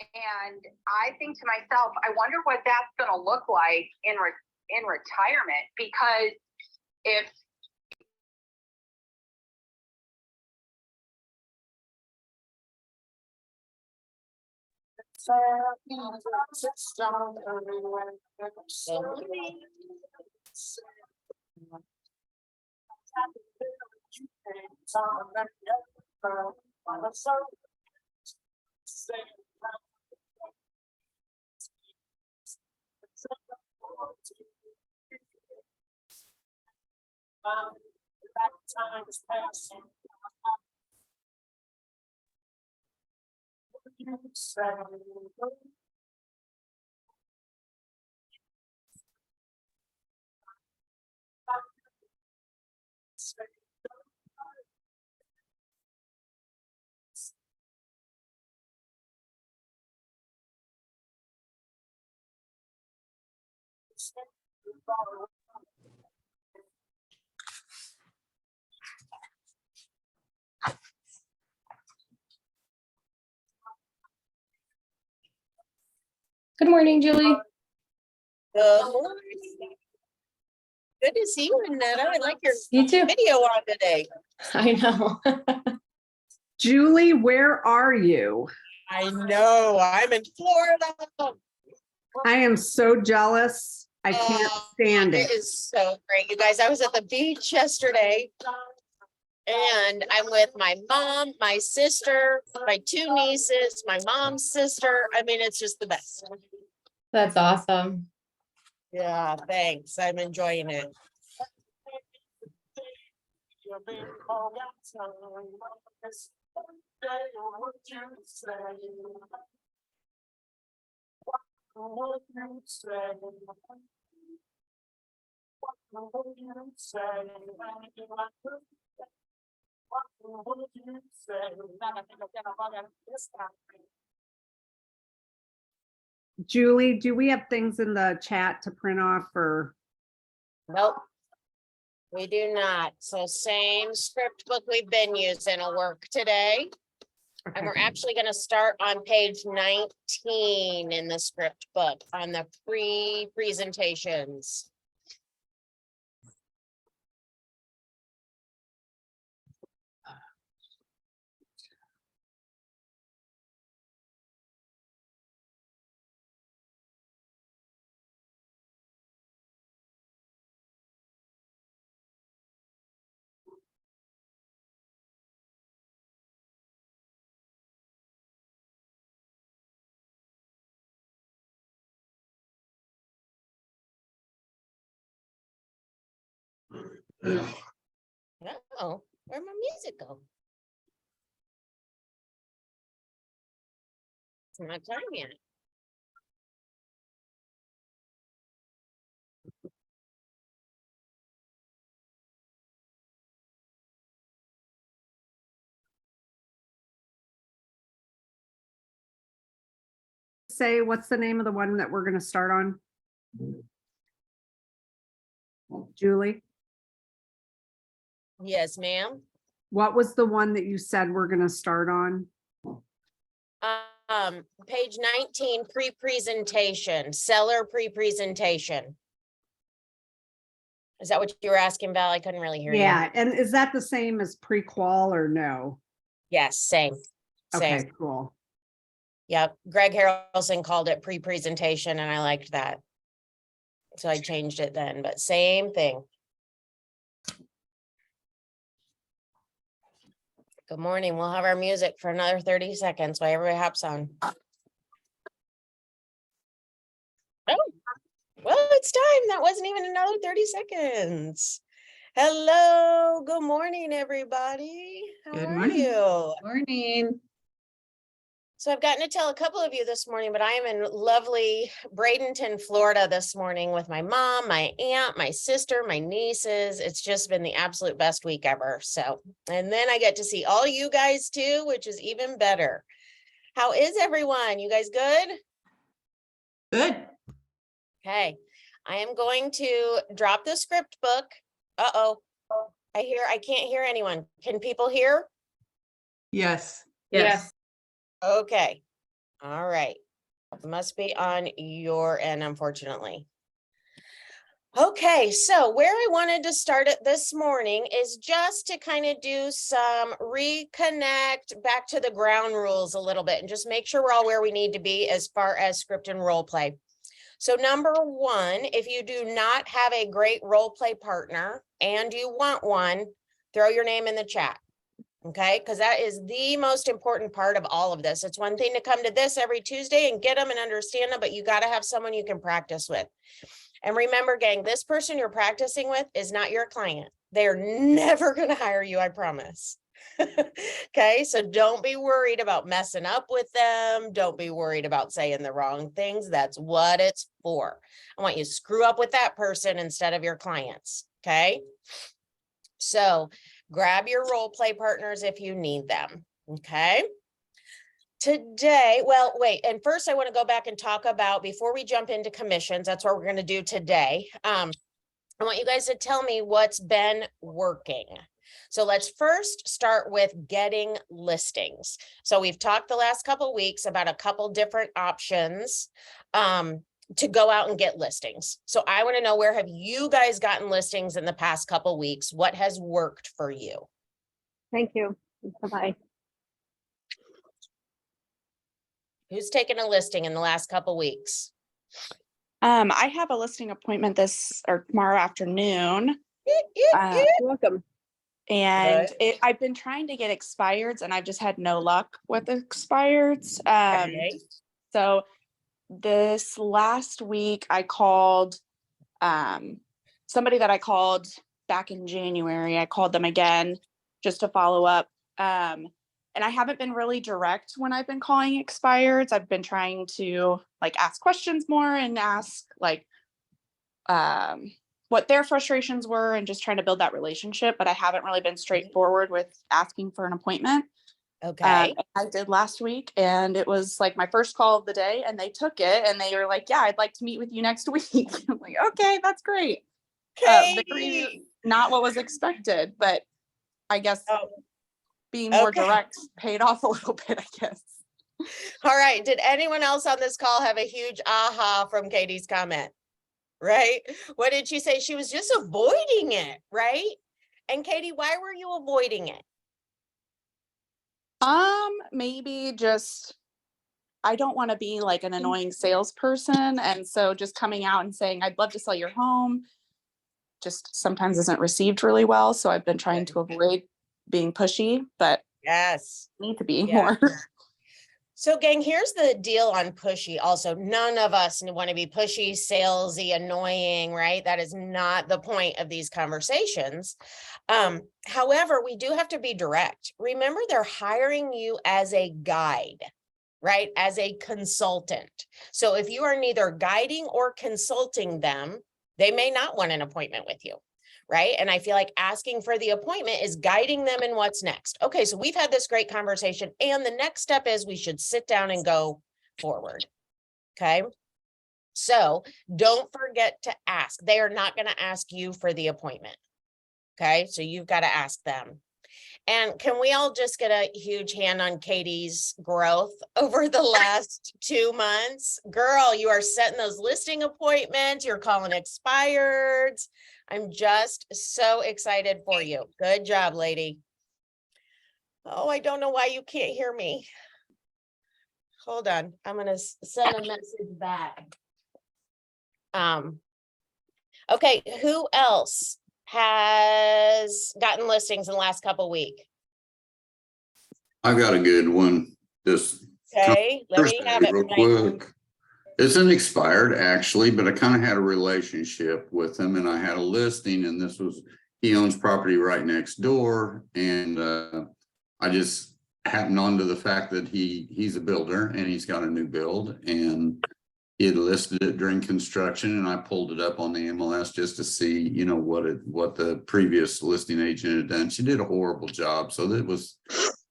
And I think to myself, I wonder what that's going to look like in retirement, because if Good morning, Julie. Good morning. Good to see you, Annetta. I like your You too. video on today. I know. Julie, where are you? I know. I'm in Florida. I am so jealous. I can't stand It it. is so great. You guys, I was at the beach yesterday and I'm with my mom, my sister, my two nieces, my mom's sister. I mean, it's just the best. That's awesome. Yeah, thanks. I'm enjoying it. Julie, do we have things in the chat to print off or? Nope. We do not. So same script book we've been using will work today. And we're actually going to start on page 19 in the script book on the pre-presentations. Oh, where'd my music go? It's not time yet. Say, what's the name of the one that we're going to start on? Julie, Yes, ma'am. what was the one that you said we're going to start on? Page 19, pre-presentation, seller pre-presentation. Is that what you were asking, Val? I couldn't really hear you. Yeah, and is that the same as pre-qual or no? Yes, same. Same. Okay, cool. Yep. Greg Harrelson called it pre-presentation and I liked that. So I changed it then, but same thing. Good morning. We'll have our music for another 30 seconds while everybody hops on. Oh, well, it's time. That wasn't even another 30 seconds. Hello. Good morning, everybody. How are you? Morning. So I've gotten to tell a couple of you this morning, but I am in lovely Bradenton, Florida this morning with my mom, my aunt, my sister, my nieces. It's just been the absolute best week ever. So, and then I get to see all you guys too, which is even better. How is everyone? You guys good? Good. Okay. I am going to drop the script book. Uh-oh. I can't hear anyone. Can people hear? Yes. Yes. Okay. All right. Must be on your end, unfortunately. Okay, so where I wanted to start it this morning is just to kind of do some reconnect back to the ground rules a little bit and just make sure we're all where we need to be as far as script and role play. So number one, if you do not have a great role play partner and you want one, throw your name in the chat. Okay, because that is the most important part of all of this. It's one thing to come to this every Tuesday and get them and understand them, but you got to have someone you can practice with. And remember, gang, this person you're practicing with is not your client. They're never going to hire you, I promise. Okay, so don't be worried about messing up with them. Don't be worried about saying the wrong things. That's what it's for. I want you to screw up with that person instead of your clients. Okay, so grab your role play partners if you need them. Okay. Today, well, wait, and first I want to go back and talk about, before we jump into commissions, that's what we're going to do today. I want you guys to tell me what's been working. So let's first start with getting listings. So we've talked the last couple of weeks about a couple different options to go out and get listings. So I want to know, where have you guys gotten listings in the past couple of weeks? What has worked for you? Thank you. Bye-bye. Who's taken a listing in the last couple of weeks? I have a listing appointment this or tomorrow afternoon. You're welcome. And Good. I've been trying to get expireds and I've just had no luck with expireds. Okay. So this last week I called somebody that I called back in January. I called them again just to follow up. And I haven't been really direct when I've been calling expireds. I've been trying to like ask questions more and ask like what their frustrations were and just trying to build that relationship. But I haven't really been straightforward with asking for an appointment. Okay. I did last week and it was like my first call of the day and they took it and they were like, yeah, I'd like to meet with you next week. I'm like, okay, that's great. Katie. Not what was expected, but I guess being more Okay. direct paid off a little bit, I guess. All right. Did anyone else on this call have a huge aha from Katie's comment? Right? What did she say? She was just avoiding it, right? And Katie, why were you avoiding it? Maybe just I don't want to be like an annoying salesperson. And so just coming out and saying, I'd love to sell your home just sometimes isn't received really well. So I've been trying to avoid being pushy, but Yes. need to be Yeah. more. So gang, here's the deal on pushy. Also, none of us want to be pushy, salesy, annoying, right? That is not the point of these conversations. However, we do have to be direct. Remember, they're hiring you as a guide, right? As a consultant. So if you are neither guiding or consulting them, they may not want an appointment with you. Right. And I feel like asking for the appointment is guiding them in what's next. Okay, so we've had this great conversation. And the next step is we should sit down and go forward. Okay. So don't forget to ask. They are not going to ask you for the appointment. Okay. So you've got to ask them. And can we all just get a huge hand on Katie's growth over the last 2 months? Girl, you are setting those listing appointments. You're calling expireds. I'm just so excited for you. Good job, lady. Oh, I don't know why you can't hear me. Hold on. I'm going to send a message back. Okay, who else has gotten listings in the last couple of weeks? I've got a good one. Just Okay, let me have it. real quick. It's an expired actually, but I kind of had a relationship with him and I had a listing and this was, he owns property right next door. And I just happened onto the fact that he's a builder and he's got a new build and he had listed it during construction and I pulled it up on the MLS just to see, you know, what the previous listing agent had done. She did a horrible job. So that was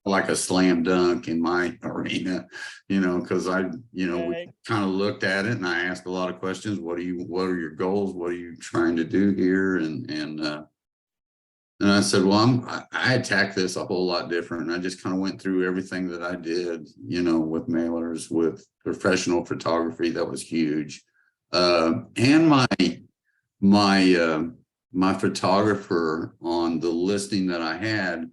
like a slam dunk in my arena, you know, because we kind of looked at it and I asked a lot of questions. What are your goals? What are you trying to do here? And And I said, well, I attack this a whole lot different. And I just kind of went through everything that I did, you know, with mailers, with professional photography. That was huge. And my photographer on the listing that I had,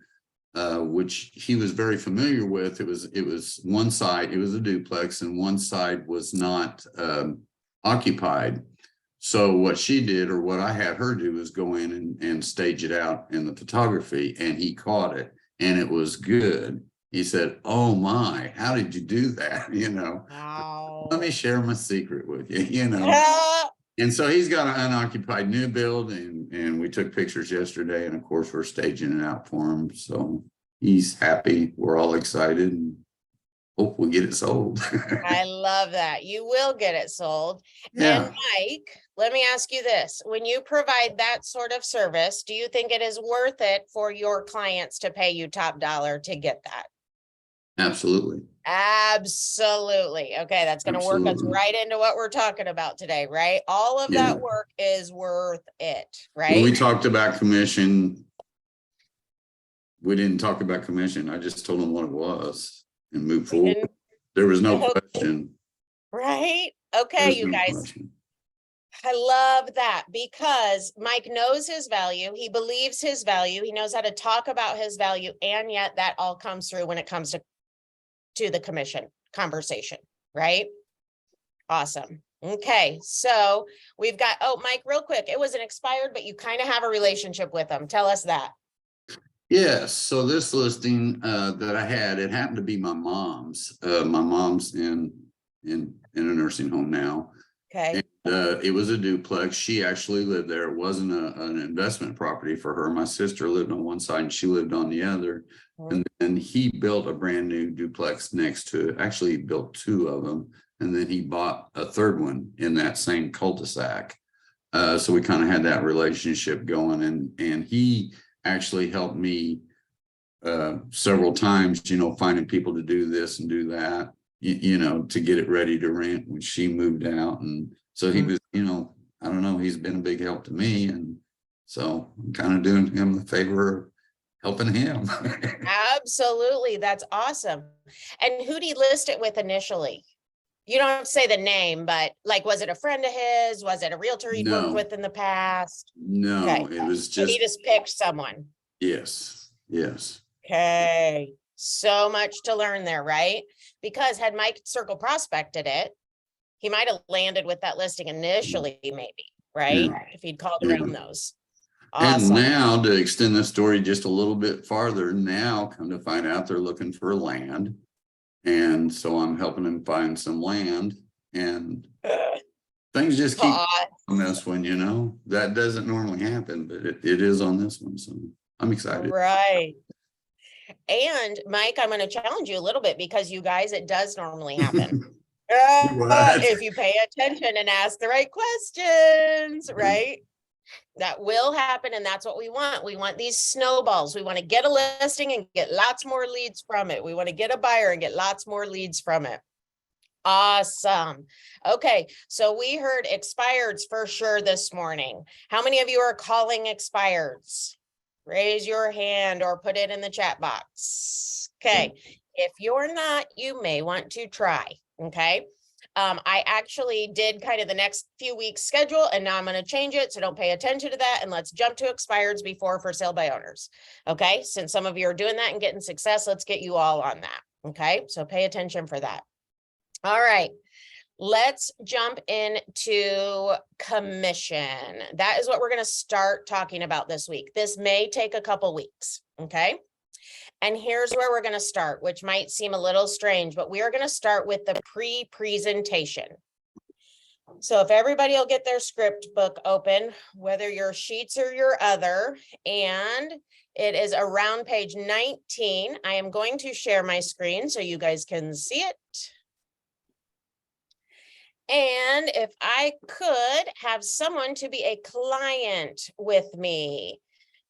which he was very familiar with. It was one side, it was a duplex, and one side was not occupied. So what she did, or what I had her do, is go in and stage it out in the photography, and he caught it, and it was good. He said, "Oh my, how did you do that?" You know, Wow. let me share my secret with you, you know. Ah, And so he's got an unoccupied new build, and we took pictures yesterday, and of course we're staging it out for him. So he's happy. We're all excited, and hope we get it sold. I love that. You will get it sold. Yeah, And Mike, let me ask you this. When you provide that sort of service, do you think it is worth it for your clients to pay you top dollar to get that? absolutely. Absolutely. Okay, that's going to work us Absolutely. right into what we're talking about today, right? All of Yeah. that work is worth it, When we right? talked about commission, we didn't talk about commission. I just told him what it was and moved We forward. didn't- There was no Okay. question. Right? There Okay, was you no guys. question. I love that because Mike knows his value. He believes his value. He knows how to talk about his value. And yet that all comes through when it comes to the commission conversation, right? Awesome. Okay. So we've got, oh, Mike, real quick. It was an expired, but you kind of have a relationship with them. Tell us that. Yes, so this listing that I had, it happened to be my mom's. My mom's in a nursing home now. Okay. And it was a duplex. She actually lived there. It wasn't an investment property for her. My sister lived on one side and she lived on the other. And then he built a brand new duplex next to it. Actually, he built two of them. And then he bought a third one in that same cul-de-sac. So we kind of had that relationship going, and he actually helped me several times, you know, finding people to do this and do that, you know, to get it ready to rent when she moved out. And so he was, you know, I don't know, he's been a big help to me. And so I'm kind of doing him the favor of helping him. Absolutely. That's awesome. And who did he list it with initially? You don't have to say the name, but like, was it a friend of his? Was it a realtor he'd worked No. with in the past? No, Okay. it was So he just, just picked someone. yes. Okay. So much to learn there, right? Because had Mike Circle prospected it, he might have landed with that listing initially, maybe, right? Yeah. If he'd called Yeah. around those. And Awesome. now, to extend the story just a little bit farther, now come to find out they're looking for land. And so I'm helping them find some land, and things just keep on this one, you know. That doesn't normally happen, but it is on this one. So I'm excited. Right. And Mike, I'm going to challenge you a little bit because you guys, it does normally happen. What? If you pay attention and ask the right questions, right? That will happen. And that's what we want. We want these snowballs. We want to get a listing and get lots more leads from it. We want to get a buyer and get lots more leads from it. Awesome. Okay. So we heard expireds for sure this morning. How many of you are calling expireds? Raise your hand or put it in the chat box. Okay. If you're not, you may want to try. Okay. I actually did kind of the next few weeks schedule, and now I'm going to change it. So don't pay attention to that. And let's jump to expireds before for sale by owners. Okay. Since some of you are doing that and getting success, let's get you all on that. Okay. So pay attention for that. All right. Let's jump into commission. That is what we're going to start talking about this week. This may take a couple weeks. Okay. And here's where we're going to start, which might seem a little strange, but we are going to start with the pre-presentation. So if everybody will get their script book open, whether your sheets or your other, and it is around page 19. I am going to share my screen so you guys can see it. And if I could have someone to be a client with me,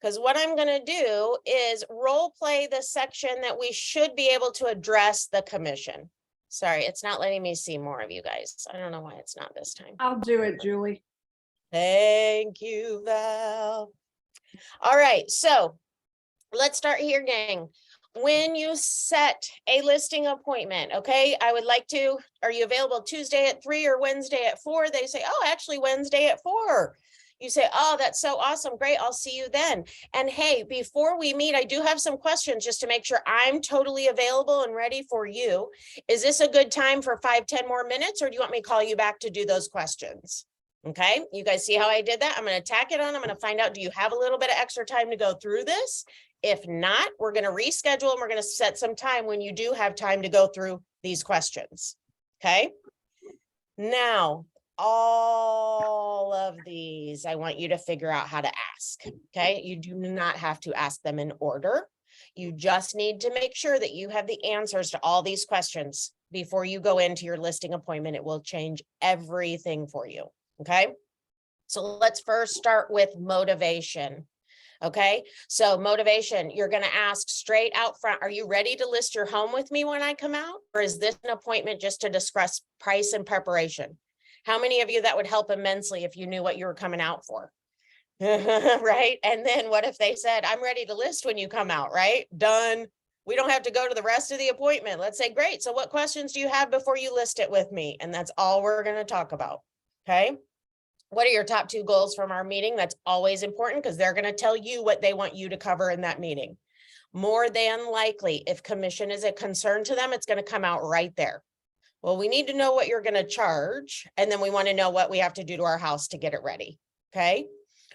because what I'm going to do is role play the section that we should be able to address the commission. Sorry, it's not letting me see more of you guys. I don't know why it's not this time. I'll do it, Julie. Thank you, Val. All right, so let's start here, gang. When you set a listing appointment, okay, I would like to, are you available Tuesday at 3 or Wednesday at 4? They say, oh, actually Wednesday at 4. You say, oh, that's so awesome. Great. I'll see you then. And hey, before we meet, I do have some questions just to make sure I'm totally available and ready for you. Is this a good time for 5-10 more minutes, or do you want me to call you back to do those questions? Okay, you guys see how I did that? I'm going to tack it on. I'm going to find out, do you have a little bit of extra time to go through this? If not, we're going to reschedule and we're going to set some time when you do have time to go through these questions. Okay. Now, all of these, I want you to figure out how to ask. Okay. You do not have to ask them in order. You just need to make sure that you have the answers to all these questions before you go into your listing appointment. It will change everything for you. Okay. So let's first start with motivation. Okay. So motivation, you're going to ask straight out front, are you ready to list your home with me when I come out? Or is this an appointment just to discuss price and preparation? How many of you that would help immensely if you knew what you were coming out for? Right. And then what if they said, I'm ready to list when you come out, right? Done. We don't have to go to the rest of the appointment. Let's say, great. So what questions do you have before you list it with me? And that's all we're going to talk about. Okay. What are your top 2 goals from our meeting? That's always important because they're going to tell you what they want you to cover in that meeting. More than likely, if commission is a concern to them, it's going to come out right there. Well, we need to know what you're going to charge, and then we want to know what we have to do to our house to get it ready. Okay.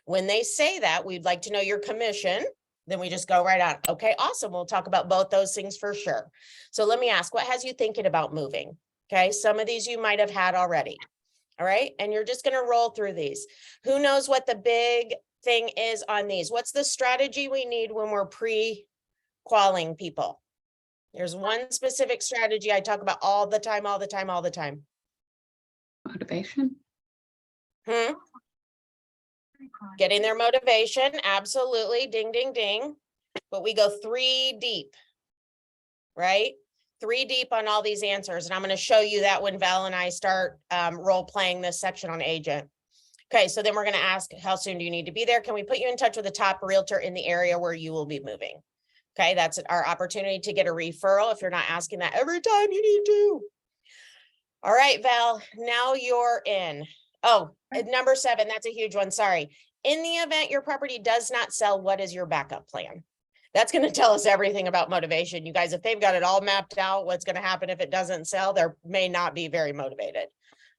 When they say that, we'd like to know your commission. Then we just go right on. Okay, awesome. We'll talk about both those things for sure. So let me ask, what has you thinking about moving? Okay. Some of these you might have had already. All right. And you're just going to roll through these. Who knows what the big thing is on these? What's the strategy we need when we're pre-qualing people? There's one specific strategy I talk about all the time. Motivation. Getting their motivation. Absolutely. Ding, ding, ding. But we go 3 deep, right? 3 deep on all these answers. And I'm going to show you that when Val and I start role playing this section on agent. Okay, so then we're going to ask, how soon do you need to be there? Can we put you in touch with a top realtor in the area where you will be moving? Okay, that's our opportunity to get a referral if you're not asking that every time you need to. All right, Val, now you're in. Oh, number 7, that's a huge one. Sorry. In the event your property does not sell, what is your backup plan? That's going to tell us everything about motivation. You guys, if they've got it all mapped out, what's going to happen if it doesn't sell, they may not be very motivated.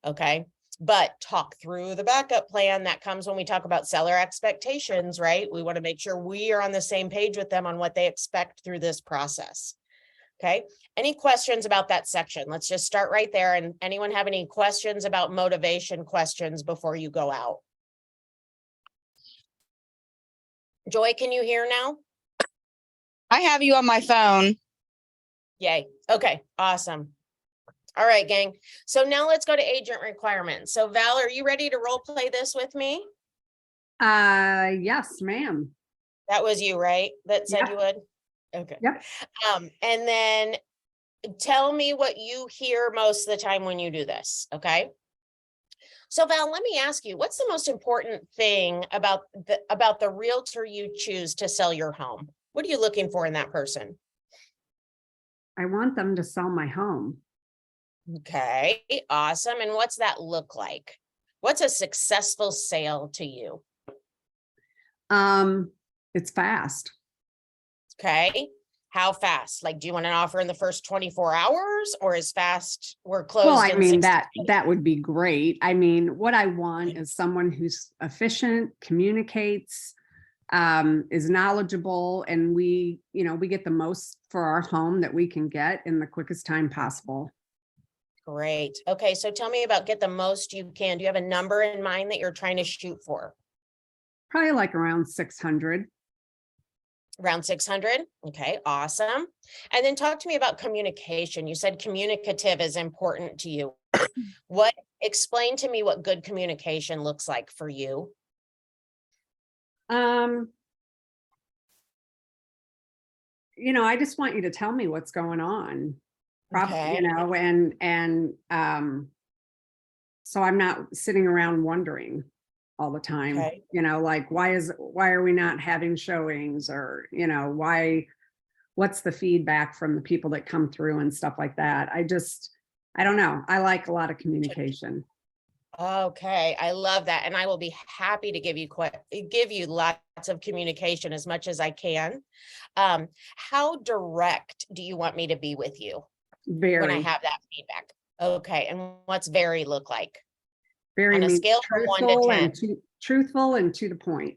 Okay. But talk through the backup plan. That comes when we talk about seller expectations, right? We want to make sure we are on the same page with them on what they expect through this process. Okay. Any questions about that section? Let's just start right there. And anyone have any questions about motivation questions before you go out? Joy, can you hear now? I have you on my phone. Yay. Okay, awesome. All right, gang. So now let's go to agent requirements. So Val, are you ready to role play this with me? Yes, ma'am. That was you, right? That said you would? Okay. Yep. And then tell me what you hear most of the time when you do this, okay? So Val, let me ask you, what's the most important thing about the realtor you choose to sell your home? What are you looking for in that person? I want them to sell my home. Okay, awesome. And what's that look like? What's a successful sale to you? It's fast. Okay, how fast? Like, do you want an offer in the first 24 hours or as fast we're closed? Well, I in mean, 60 that would be great. I mean, what I want is someone who's efficient, communicates, is knowledgeable, and we get the most for our home that we can get in the quickest time possible. Great. Okay, so tell me about get the most you can. Do you have a number in mind that you're trying to shoot for? Probably like around 600. Around 600. Okay, awesome. And then talk to me about communication. You said communicative is important to you. Explain to me what good communication looks like for you. I just want you to tell me what's going on. Okay. So I'm not sitting around wondering all the time. Okay. You know, like, why are we not having showings, or, you know, what's the feedback from the people that come through and stuff like that. I don't know. I like a lot of communication. Okay, I love that. And I will be happy to give you lots of communication as much as I can. How direct do you want me to be with you when I Very, have that feedback? Okay, and what's very look like? very On a means scale from 1 to truthful 10. and truthful and to the point.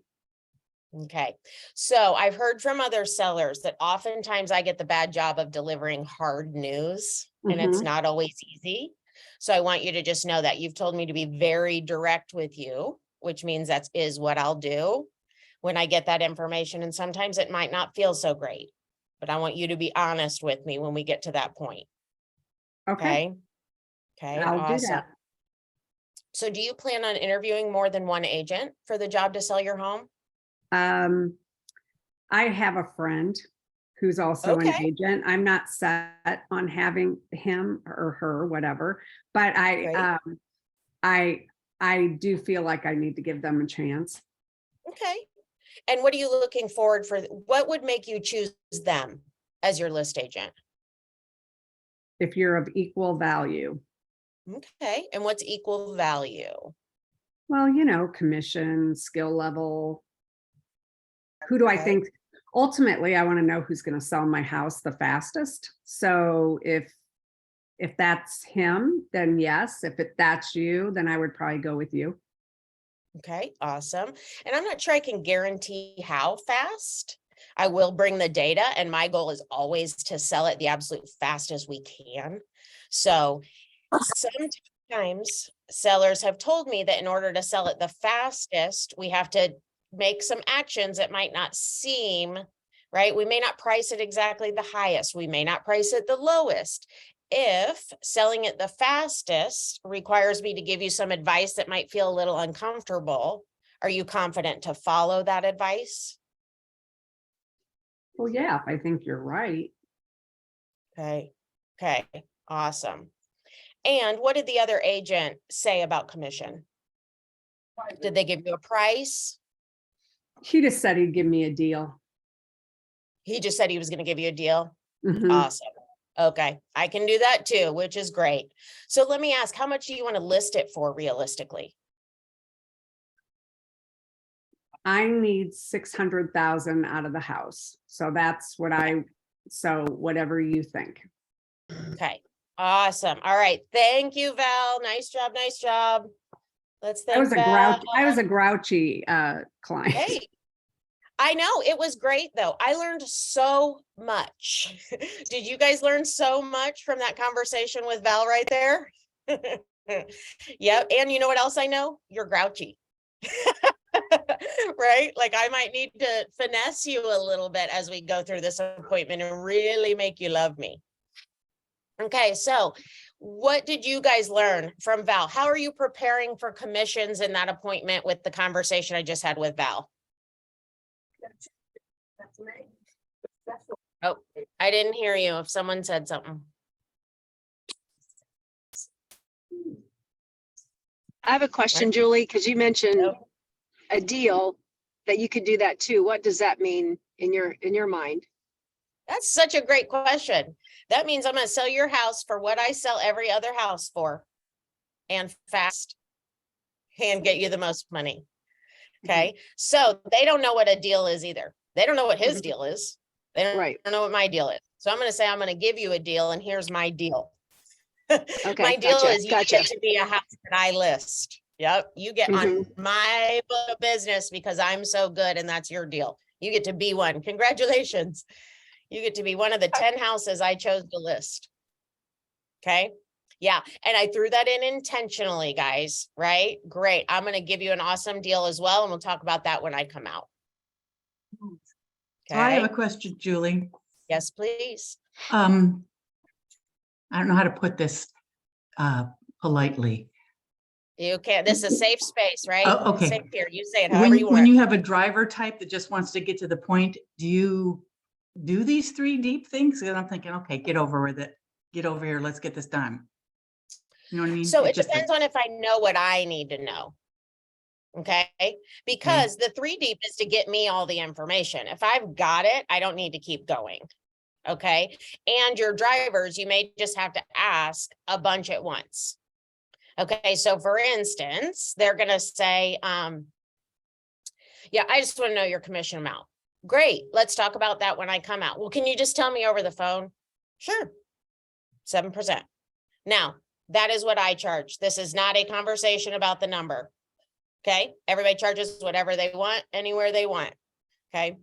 Okay, so I've heard from other sellers that oftentimes I get the bad job of delivering hard news, and it's not always easy. So I want you to just know that you've told me to be very direct with you, which means that is what I'll do when I get that information. And sometimes it might not feel so great, but I want you to be honest with me when we get to that point. Okay, Okay, I'll do awesome. that. So do you plan on interviewing more than one agent for the job to sell your home? I have a friend who's also an Okay. agent. I'm not set on having him or her, whatever, but I do feel like I need to give them a chance. Okay. And what are you looking forward for? What would make you choose them as your list agent? If you're of equal value. Okay. And what's equal value? Well, you know, commission, skill level. Who do I Okay. think? Ultimately, I want to know who's going to sell my house the fastest. So if that's him, then yes. If that's you, then I would probably go with you. Okay, awesome. And I'm not sure I can guarantee how fast. I will bring the data, and my goal is always to sell it the absolute fastest we can. So sometimes sellers have told me that in order to sell it the fastest, we have to make some actions that might not seem right. We may not price it exactly the highest. We may not price it the lowest. If selling it the fastest requires me to give you some advice that might feel a little uncomfortable, are you confident to follow that advice? Well, yeah, I think you're right. Okay. Okay. Awesome. And what did the other agent say about commission? Did they give you a price? He just said he'd give me a deal. He just said he was going to give you a deal. Mhm. Awesome. Okay. I can do that too, which is great. So let me ask, how much do you want to list it for realistically? I need 600,000 out of the house. So that's what so whatever you think. Okay. Awesome. All right. Thank you, Val. Nice job. Nice job. Let's I thank was Val. a grouchy client. Hey, I know it was great though. I learned so much. Did you guys learn so much from that conversation with Val right there? Yep. And you know what else I know? You're grouchy. Right? Like I might need to finesse you a little bit as we go through this appointment and really make you love me. Okay, so what did you guys learn from Val? How are you preparing for commissions in that appointment with the conversation I just had with Val? Oh, I didn't hear you. If someone said something. I have a question, Julie, because you mentioned a deal that you could do that too. What does that mean in your mind? That's such a great question. That means I'm going to sell your house for what I sell every other house for, and fast, and get you the most money. Okay. So they don't know what a deal is either. They don't know what his deal is. They don't know what my deal is. So I'm going to say, I'm going to give you a deal, and here's my deal. Okay. My deal gotcha, is you gotcha. get to be a house that I list. Yep. You get on my book of business because I'm so good, and that's your deal. You get to be one. Congratulations. You get to be one of the 10 houses I chose to list. Okay. Yeah. And I threw that in intentionally, guys, right? Great. I'm going to give you an awesome deal as well. And we'll talk about that when I come out. So I have Okay. a question, Julie. Yes, please. I don't know how to put this politely. You can't, this is a safe space, right? Oh, okay. Safe here. You say it however you When want. you have a driver type that just wants to get to the point, do you do these 3 deep things? And I'm thinking, okay, get over with it. Get over here. Let's get this done. You know what I mean? So it It's just depends on if I know what I need to know. Okay, because the 3 deep is to get me all the information. If I've got it, I don't need to keep going. Okay, and your drivers, you may just have to ask a bunch at once. Okay, so for instance, they're gonna say, yeah, I just want to know your commission amount. Great, let's talk about that when I come out. Well, can you just tell me over the phone? Sure, 7%. Now, that is what I charge. This is not a conversation about the number. Okay, everybody charges whatever they want, anywhere they want. Okay.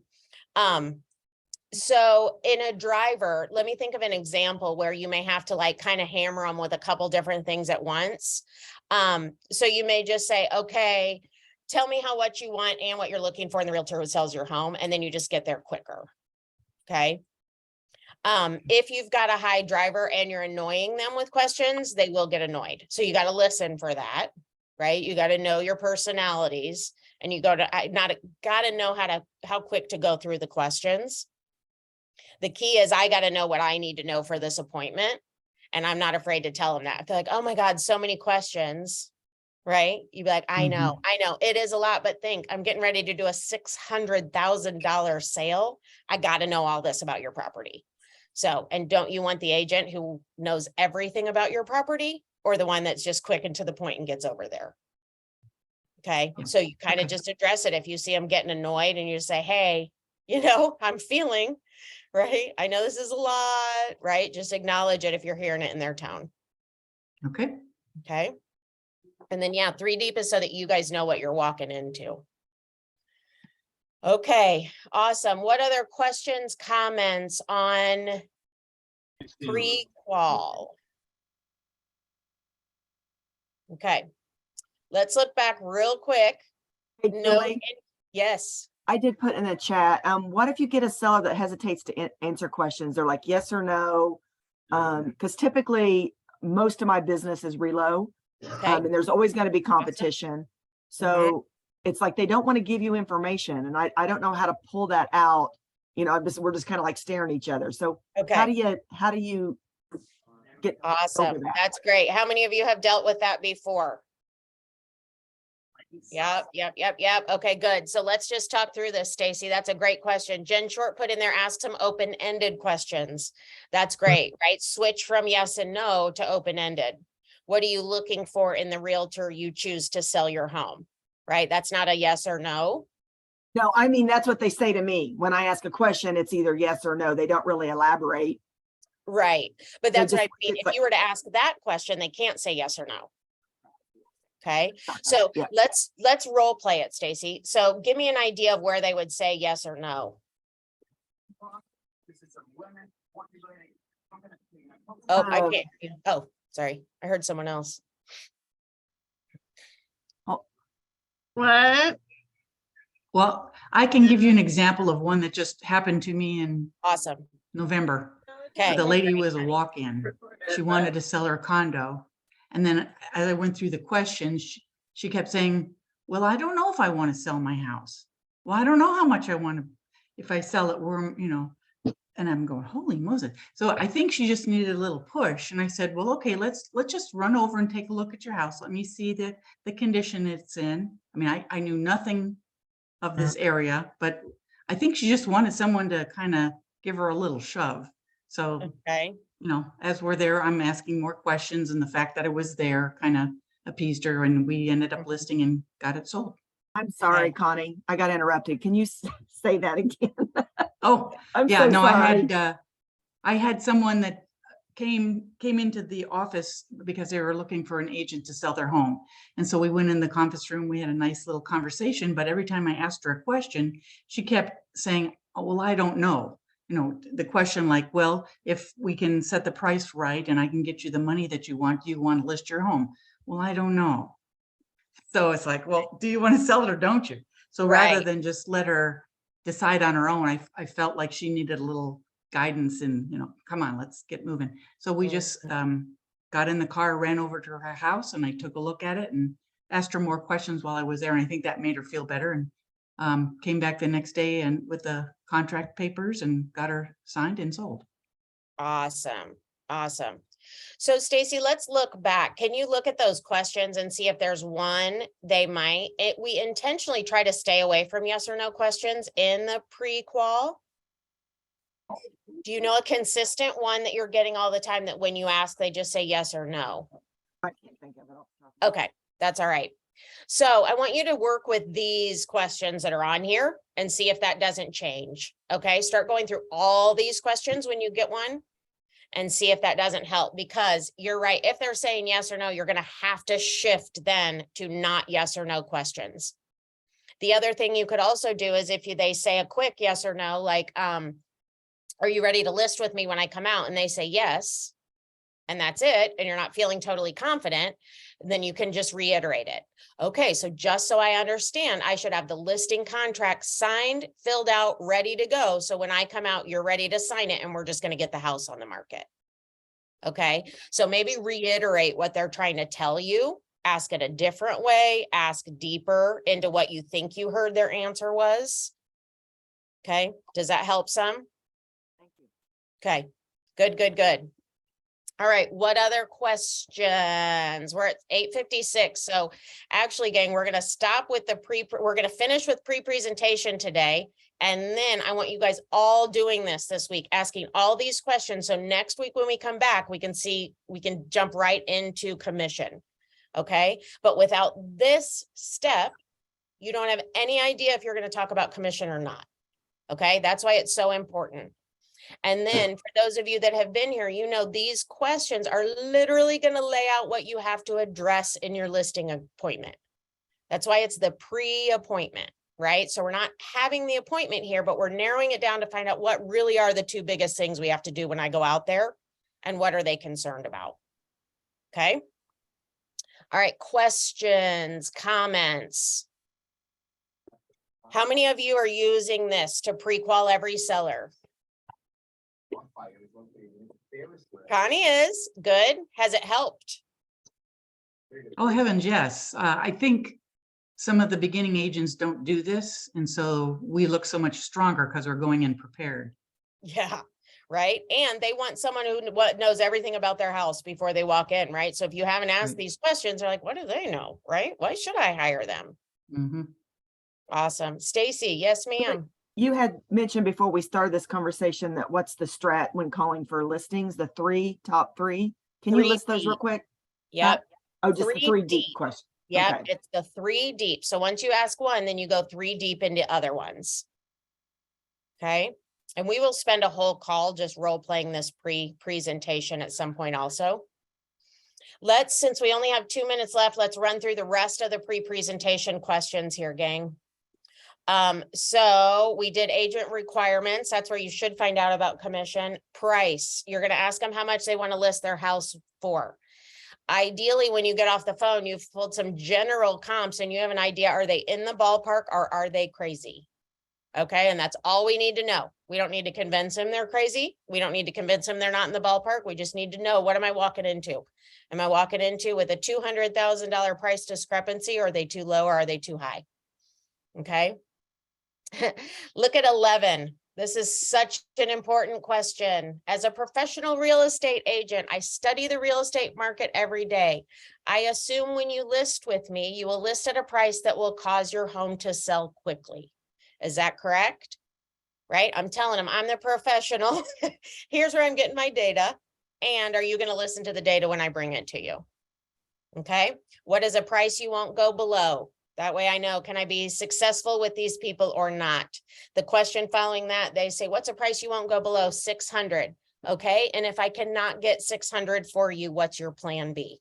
So in a driver, let me think of an example where you may have to like kind of hammer them with a couple different things at once. So you may just say, okay, tell me what you want and what you're looking for in the realtor who sells your home. And then you just get there quicker. Okay. If you've got a high driver and you're annoying them with questions, they will get annoyed. So you got to listen for that. Right? You got to know your personalities, and you got to know how quick to go through the questions. The key is I got to know what I need to know for this appointment. And I'm not afraid to tell them that. I feel like, oh my God, so many questions, right? You'd be like, I know it is a lot, but think I'm getting ready to do a $600,000 sale. I got to know all this about your property. So, and don't you want the agent who knows everything about your property, or the one that's just quick and to the point and gets over there? Okay, so you kind of just address it. If you see them getting annoyed and you say, hey, I'm feeling, right? I know this is a lot, right? Just acknowledge it if you're hearing it in their town. Okay. Okay. And then, yeah, 3 deep is so that you guys know what you're walking into. Okay, awesome. What other questions, comments on pre-qual? Okay, let's look back real quick. Hey, No, Julie, yes. I did put in the chat. What if you get a seller that hesitates to answer questions? They're like yes or no. Because typically most of my business is relo, Okay. and there's always going to be competition. So it's like they don't want to give you information, and I don't know how to pull that out. We're just kind of like staring at each other. So Okay. how do you get Awesome. over that? That's great. How many of you have dealt with that before? Yep. Okay, good. So let's just talk through this, Stacy. That's a great question. Jen Short put in there, ask some open-ended questions. That's great, right? Switch from yes and no to open-ended. What are you looking for in the realtor you choose to sell your home? Right? That's not a yes or no. No, I mean, that's what they say to me. When I ask a question, it's either yes or no. They don't really elaborate. Right. But that's what I mean. it's If you were to ask that question, they can't say yes or no. Okay. So Yeah. let's role play it, Stacy. So give me an idea of where they would say yes or no. Oh, I can't. Oh, sorry. I heard someone else. What? Well, I can give you an example of one that just happened to me in Awesome. November. Okay. The lady was a walk-in. She wanted to sell her condo. And then as I went through the questions, she kept saying, well, I don't know if I want to sell my house. Well, I don't know how much I want to, if I sell it, and I'm going, holy Moses. So I think she just needed a little push. And I said, well, okay, let's just run over and take a look at your house. Let me see the condition it's in. I mean, I knew nothing of this area, but I think she just wanted someone to kind of give her a little shove. So, Okay. as we're there, I'm asking more questions, and the fact that it was there kind of appeased her, and we ended up listing and got it sold. I'm sorry, Okay. Connie. I got interrupted. Can you say that again? Oh, I'm yeah, so no, sorry. I had someone that came into the office because they were looking for an agent to sell their home. And so we went in the conference room, we had a nice little conversation, but every time I asked her a question, she kept saying, oh, well, I don't know. The question like, well, if we can set the price right and I can get you the money that you want, do you want to list your home? Well, I don't know. So it's like, well, do you want to sell it or don't you? So rather Right. than just let her decide on her own, I felt like she needed a little guidance and, come on, let's get moving. So we just got in the car, ran over to her house, and I took a look at it and asked her more questions while I was there. And I think that made her feel better, and came back the next day and with the contract papers and got her signed and sold. Awesome. Awesome. So Stacy, let's look back. Can you look at those questions and see if there's one they might? We intentionally try to stay away from yes or no questions in the pre-qual. Do you know a consistent one that you're getting all the time that when you ask, they just say yes or no? I can't think of it. off the top of my Okay, that's all right. So I want you to work with these questions that are on here and see if that doesn't change. Okay, start going through all these questions when you get one and see if that doesn't help, because you're right. If they're saying yes or no, you're going to have to shift then to not yes or no questions. The other thing you could also do is if they say a quick yes or no, like, are you ready to list with me when I come out? And they say yes, and that's it, and you're not feeling totally confident, then you can just reiterate it. Okay, so just so I understand, I should have the listing contract signed, filled out, ready to go. So when I come out, you're ready to sign it, and we're just going to get the house on the market. Okay, so maybe reiterate what they're trying to tell you, ask it a different way, ask deeper into what you think you heard their answer was. Okay, does that help some? Thank you. Okay, good, good, good. All right, what other questions? We're at 8:56. So actually, gang, we're going to stop with the we're going to finish with pre-presentation today. And then I want you guys all doing this week, asking all these questions. So next week, when we come back, we can jump right into commission. Okay. But without this step, you don't have any idea if you're going to talk about commission or not. Okay. That's why it's so important. And then for those of you that have been here, you know, these questions are literally going to lay out what you have to address in your listing appointment. That's why it's the pre-appointment, right? So we're not having the appointment here, but we're narrowing it down to find out what really are the two biggest things we have to do when I go out there and what are they concerned about. Okay. All right. Questions, comments. How many of you are using this to pre-qual every seller? Connie is good. Has it helped? Oh, heavens, yes. I think some of the beginning agents don't do this. And so we look so much stronger because we're going in prepared. Yeah, right. And they want someone who knows everything about their house before they walk in, right? So if you haven't asked these questions, they're like, what do they know, right? Why should I hire them? Mm-hmm. Awesome. Stacy, yes, ma'am. You had mentioned before we started this conversation that what's the strat when calling for listings, the top three. Can you list those real quick? Yep. Oh, just the 3 deep deep. question. Yep. Okay. It's the 3 deep. So once you ask one, then you go 3 deep into other ones. Okay. And we will spend a whole call just role playing this presentation at some point also. Since we only have 2 minutes left, let's run through the rest of the pre-presentation questions here, gang. So we did agent requirements. That's where you should find out about commission. Price. You're going to ask them how much they want to list their house for. Ideally, when you get off the phone, you've pulled some general comps and you have an idea, are they in the ballpark or are they crazy? Okay. And that's all we need to know. We don't need to convince them they're crazy. We don't need to convince them they're not in the ballpark. We just need to know, what am I walking into? Am I walking into with a $200,000 price discrepancy, or are they too low or are they too high? Okay. Look at 11. This is such an important question. As a professional real estate agent, I study the real estate market every day. I assume when you list with me, you will list at a price that will cause your home to sell quickly. Is that correct? Right? I'm telling them I'm the professional. Here's where I'm getting my data. And are you going to listen to the data when I bring it to you? Okay. What is a price you won't go below? That way I know, can I be successful with these people or not? The question following that, they say, what's a price you won't go below? 600. Okay. And if I cannot get 600 for you, what's your plan B?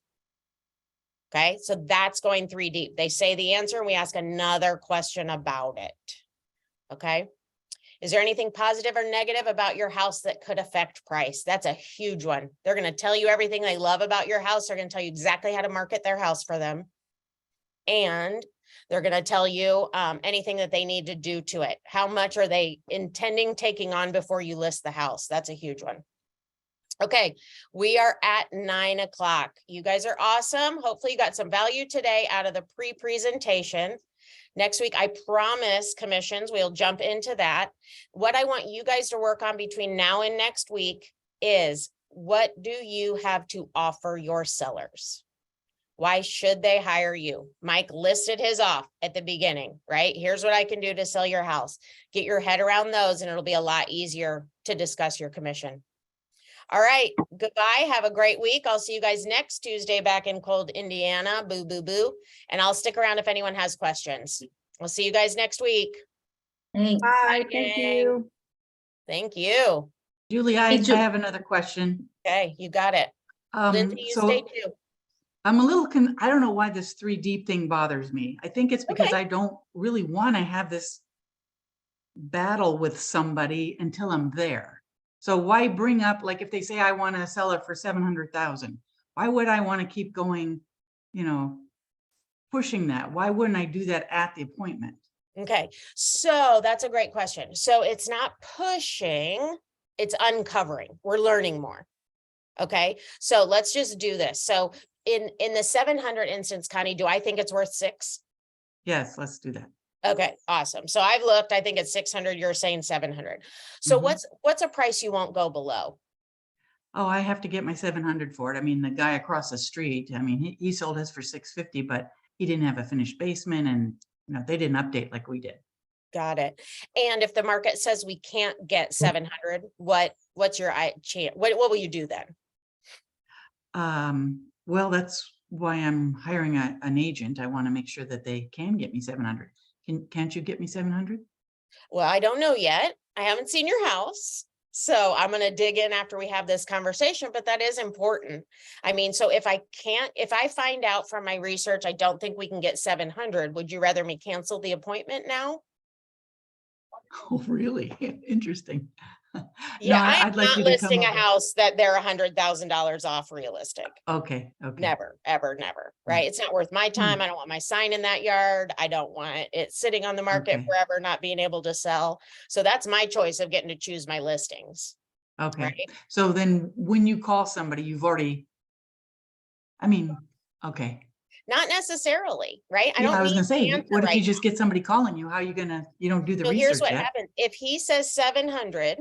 Okay. So that's going 3 deep. They say the answer and we ask another question about it. Okay. Is there anything positive or negative about your house that could affect price? That's a huge one. They're going to tell you everything they love about your house. They're going to tell you exactly how to market their house for them. And they're going to tell you anything that they need to do to it. How much are they intending taking on before you list the house? That's a huge one. Okay, we are at 9 o'clock. You guys are awesome. Hopefully you got some value today out of the pre-presentation. Next week, I promise commissions, we'll jump into that. What I want you guys to work on between now and next week is what do you have to offer your sellers? Why should they hire you? Mike listed his off at the beginning, right? Here's what I can do to sell your house. Get your head around those and it'll be a lot easier to discuss your commission. All right, goodbye. Have a great week. I'll see you guys next Tuesday back in cold Indiana. Boo, boo, boo. And I'll stick around if anyone has questions. We'll see you guys next week. Thanks. Bye, Thank gang. you. Thank you. Julie, I have another question. Okay, you got it. Lindsay, you So stay too. I'm a little, I don't know why this 3 deep thing bothers me. I think it's because Okay. I don't really want to have this battle with somebody until I'm there. So why bring up, like, if they say I want to sell it for 700,000, why would I want to keep going, you know, pushing that? Why wouldn't I do that at the appointment? Okay, so that's a great question. So it's not pushing, it's uncovering. We're learning more. Okay, so let's just do this. So in the 700 instance, Connie, do I think it's worth 6? Yes, let's do that. Okay, awesome. So I've looked, I think it's 600. You're saying 700. So Mhm. what's a price you won't go below? Oh, I have to get my 700 for it. I mean, the guy across the street, I mean, he sold his for 650, but he didn't have a finished basement and, you know, they didn't update like we did. Got it. And if the market says we can't get 700, what's your chance? What will you do then? Well, that's why I'm hiring an agent. I want to make sure that they can get me 700. Can't you get me 700? Well, I don't know yet. I haven't seen your house. So I'm going to dig in after we have this conversation, but that is important. I mean, so if I find out from my research, I don't think we can get 700, would you rather me cancel the appointment now? Oh, really? Interesting. Yeah, No, I'm I'd like not you to come listing a over. house that they're $100,000 off realistic. Okay. Never, ever, never, right? It's not worth my time. I don't want my sign in that yard. I don't want it sitting on the market Okay. forever, not being able to sell. So that's my choice of getting to choose my listings. Okay. Right? So then when you call somebody, you've already, I mean, okay. Not necessarily, right? I Yeah, don't I was need gonna say, the answer what if you right just get somebody calling you? How are you gonna, you don't do the So here's research what yet? happens. If he says 700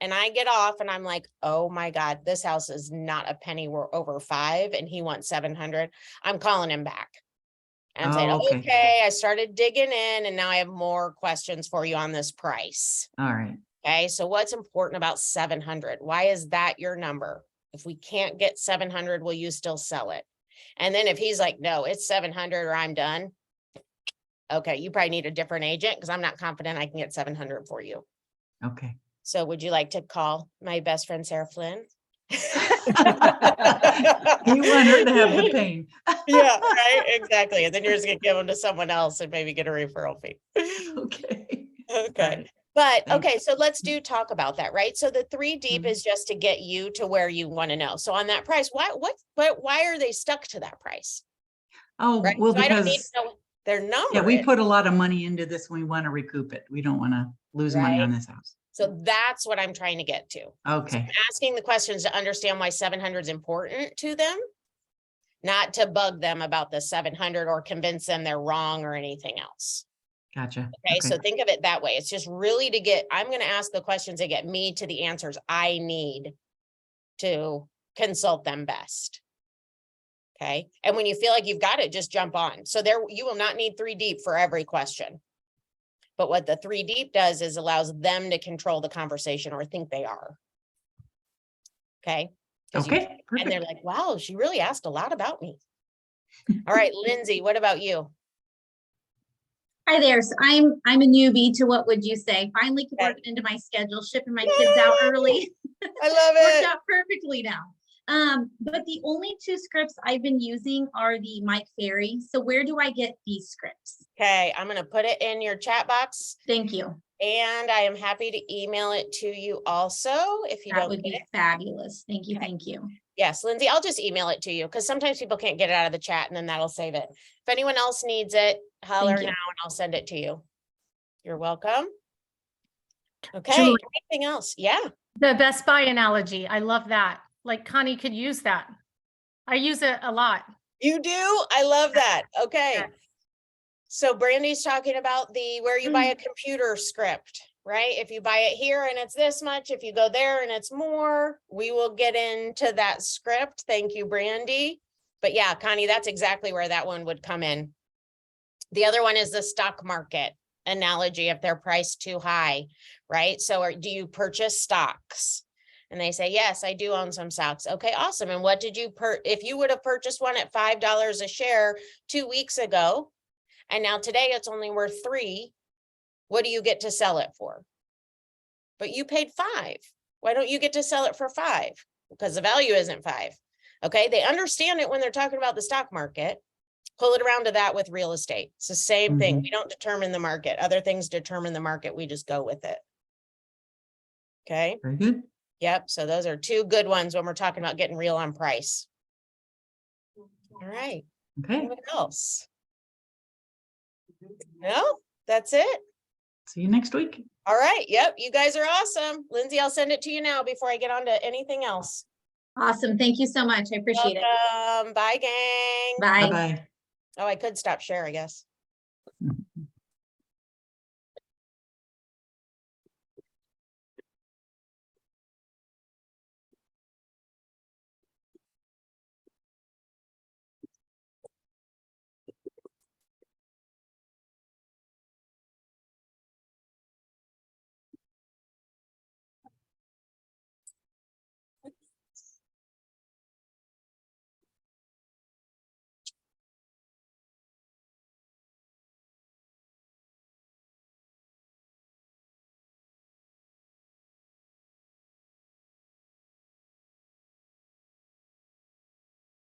and I get off and I'm like, oh my God, this house is not a penny, we're over 5 and he wants 700, I'm calling him back. And I'm saying, Oh, okay. okay, I started digging in and now I have more questions for you on this price. All right. Okay, so what's important about 700? Why is that your number? If we can't get 700, will you still sell it? And then if he's like, no, it's 700 or I'm done. Okay, you probably need a different agent because I'm not confident I can get 700 for you. Okay. So would you like to call my best friend, Sarah Flynn? You want her to have the pain. Yeah, right, exactly. And then you're just gonna give them to someone else and maybe get a referral fee. Okay. Okay. But Thanks. okay, so let's talk about that, right? So the 3 deep Mhm. is just to get you to where you want to know. So on that price, why are they stuck to that price? Oh, Right. well, So I don't need because, to know what their number yeah, we is, put a lot of money into this. We want to recoup it. We don't want to lose money Right. on this house. So that's what I'm trying to get to. So Okay. I'm asking the questions to understand why 700 is important to them, not to bug them about the 700 or convince them they're wrong or anything else. Gotcha. Okay, so think of it that way. It's just really I'm going to ask the questions that get me to the answers I need to consult them best. Okay, and when you feel like you've got it, just jump on. So you will not need 3 deep for every question. But what the 3 deep does is allows them to control the conversation or think they are. Okay. Okay. And they're like, wow, she really asked a lot about me. All right, Lindsay, what about you? Hi there. So I'm a newbie to what would you say? Finally Okay. working into my schedule, shipping my kids out early. I love Worked it. out perfectly now. But the only 2 scripts I've been using are the Mike Ferry. So where do I get these scripts? Okay, I'm going to put it in your chat box. Thank you. And I am happy to email it to you also if you That don't would get be it. fabulous. Thank you. Okay. Thank you. Yes, Lindsay, I'll just email it to you because sometimes people can't get it out of the chat and then that'll save it. If anyone else needs it, holler Thank now you. and I'll send it to you. You're welcome. Okay, Julie. anything else? Yeah. The Best Buy analogy. I love that. Like Connie could use that. I use it a lot. You do? I love that. Okay. Yeah. So Brandy's talking about where you buy a computer script. right? If you buy it here and it's this much, if you go there and it's more, we will get into that script. Thank you, Brandy. But yeah, Connie, that's exactly where that one would come in. The other one is the stock market analogy if they're priced too high, right? So do you purchase stocks? And they say, yes, I do own some stocks. Okay, awesome. And what did you if you would have purchased one at $5 a share 2 weeks ago, and now today it's only worth $3, what do you get to sell it for? But you paid $5. Why don't you get to sell it for $5? Because the value isn't $5. Okay, they understand it when they're talking about the stock market. Pull it around to that with real estate. It's the same thing. We don't determine the market. Other things determine the market. We just go with it. Okay. Very good. Yep. So those are 2 good ones when we're talking about getting real on price. All right. Okay. What else? No, that's it. See you next week. All right. Yep. You guys are awesome. Lindsay, I'll send it to you now before I get on to anything else. Awesome. Thank you so much. I appreciate it. Bye, gang. Bye. Bye-bye. Oh, I could stop share, I guess.